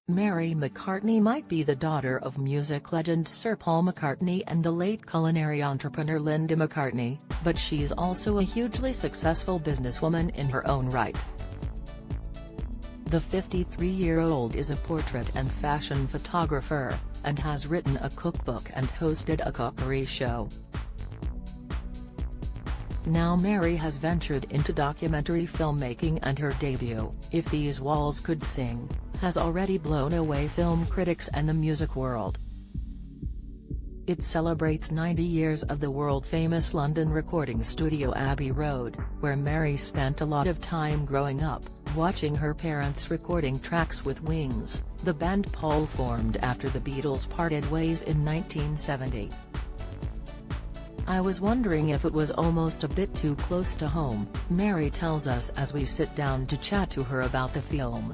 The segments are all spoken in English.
Mary McCartney might be the daughter of music legend Sir Paul McCartney and the late culinary entrepreneur Linda McCartney, but she's also a hugely successful businesswoman in her own right. The 53-year-old is a portrait and fashion photographer, and has written a cookbook and hosted a cookery show. Now Mary has ventured into documentary filmmaking, and her debut, If These Walls Could Sing, has already blown away film critics and the music world. It celebrates 90 years of the world-famous London recording studio Abbey Road, where Mary spent a lot of time growing up, watching her parents recording tracks with Wings, the band Paul formed after the Beatles parted ways in 1970. "I was wondering if it was almost a bit too close to home," Mary tells us as we sit down to chat to her about the film.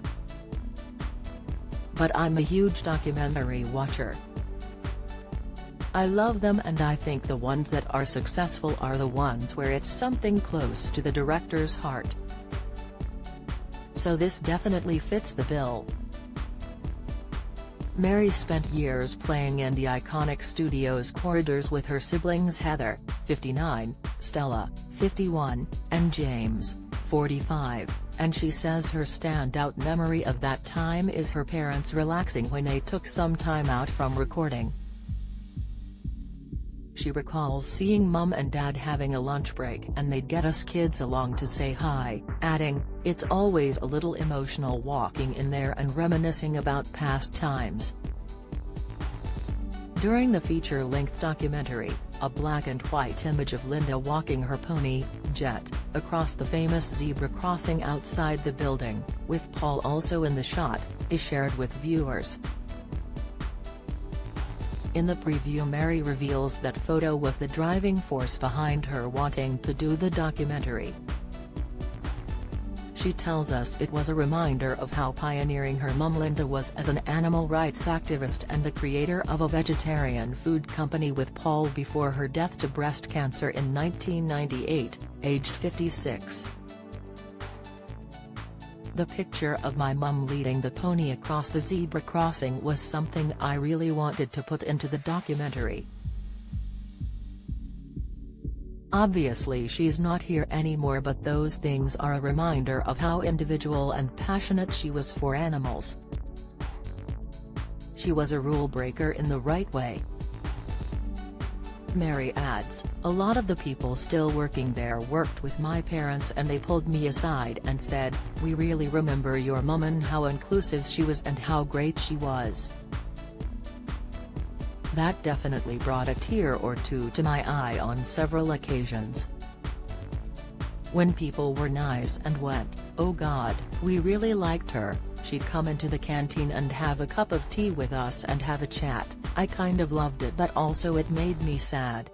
"But I'm a huge documentary watcher. I love them, and I think the ones that are successful are the ones where it's something close to the director's heart. So this definitely fits the bill." Mary spent years playing in the iconic studio's corridors with her siblings Heather, 59, Stella, 51, and James, 45, and she says her standout memory of that time is her parents relaxing when they took some time out from recording. She recalls seeing Mum and Dad having a lunch break and they'd get us kids along to say hi, adding, "It's always a little emotional walking in there and reminiscing about past times." During the feature-length documentary, a black and white image of Linda walking her pony, Jet, across the famous zebra crossing outside the building, with Paul also in the shot, is shared with viewers. In the preview, Mary reveals that photo was the driving force behind her wanting to do the documentary. She tells us it was a reminder of how pioneering her mum Linda was as an animal rights activist and the creator of a vegetarian food company with Paul before her death to breast cancer in 1998, aged 56. "The picture of my mum leading the pony across the zebra crossing was something I really wanted to put into the documentary. Obviously she's not here anymore, but those things are a reminder of how individual and passionate she was for animals. She was a rule breaker in the right way." Mary adds, "A lot of the people still working there worked with my parents, and they pulled me aside and said, 'We really remember your mum and how inclusive she was and how great she was.' That definitely brought a tear or two to my eye on several occasions. When people were nice and went, 'Oh God, we really liked her,' she'd come into the canteen and have a cup of tea with us and have a chat. I kind of loved it, but also it made me sad."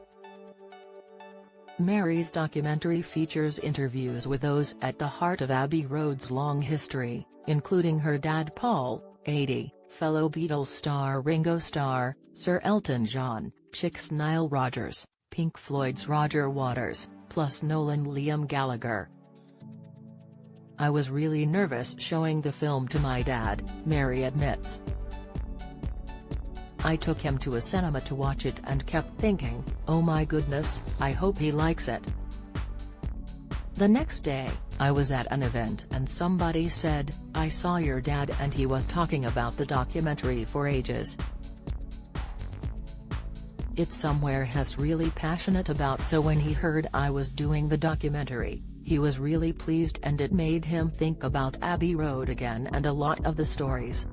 Mary's documentary features interviews with those at the heart of Abbey Road's long history, including her dad Paul, 80, fellow Beatles star Ringo Starr, Sir Elton John, Chick's Nile Rodgers, Pink Floyd's Roger Waters, plus Nolan Liam Gallagher. "I was really nervous showing the film to my dad," Mary admits. "I took him to a cinema to watch it and kept thinking, oh my goodness, I hope he likes it. The next day, I was at an event and somebody said, 'I saw your dad and he was talking about the documentary for ages. It's somewhere he's really passionate about, so when he heard I was doing the documentary, he was really pleased and it made him think about Abbey Road again and a lot of the stories.'"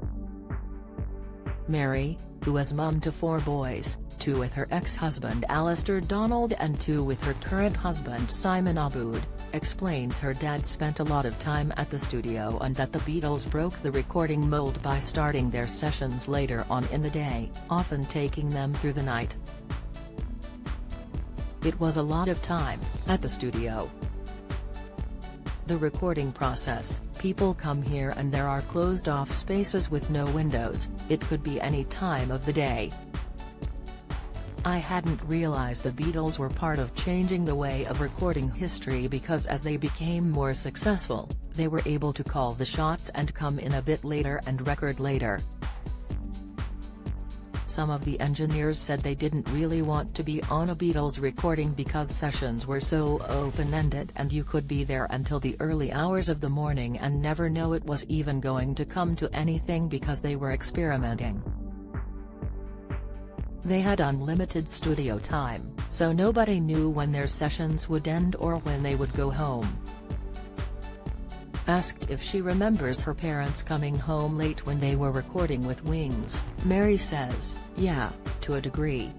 Mary, who is mum to 4 boys, 2 with her ex-husband Alistair Donald and 2 with her current husband Simon Aboud, explains her dad spent a lot of time at the studio and that the Beatles broke the recording mold by starting their sessions later on in the day, often taking them through the night. "It was a lot of time at the studio. The recording process, people come here and there are closed-off spaces with no windows, it could be any time of the day. I hadn't realized the Beatles were part of changing the way of recording history, because as they became more successful, they were able to call the shots and come in a bit later and record later. Some of the engineers said they didn't really want to be on a Beatles recording because sessions were so open-ended and you could be there until the early hours of the morning and never know it was even going to come to anything because they were experimenting. They had unlimited studio time, so nobody knew when their sessions would end or when they would go home. Asked if she remembers her parents coming home late when they were recording with Wings, Mary says, "Yeah, to a degree.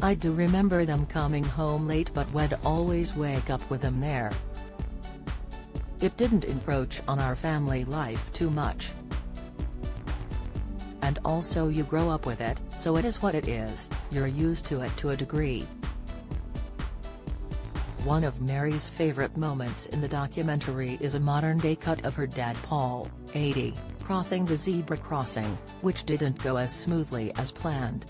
I do remember them coming home late, but we'd always wake up with them there. It didn't encroach on our family life too much. And also you grow up with it, so it is what it is, you're used to it to a degree." One of Mary's favorite moments in the documentary is a modern-day cut of her dad Paul, 80, crossing the zebra crossing, which didn't go as smoothly as planned.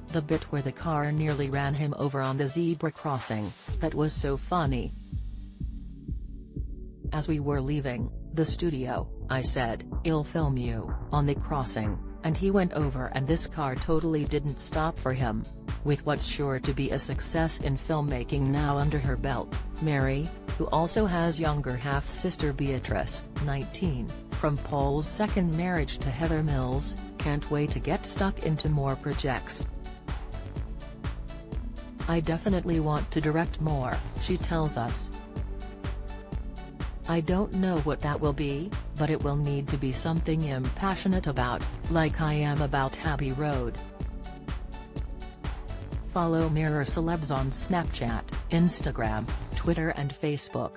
The bit where the car nearly ran him over on the zebra crossing, that was so funny. "As we were leaving the studio, I said, 'I'll film you on the crossing,' and he went over and this car totally didn't stop for him." With what's sure to be a success in filmmaking now under her belt, Mary, who also has younger half-sister Beatrice, 19, from Paul's second marriage to Heather Mills, can't wait to get stuck into more projects. "I definitely want to direct more," she tells us. "I don't know what that will be, but it will need to be something I'm passionate about, like I am about Abbey Road." Follow Mirror Celebs on Snapchat, Instagram, Twitter and Facebook.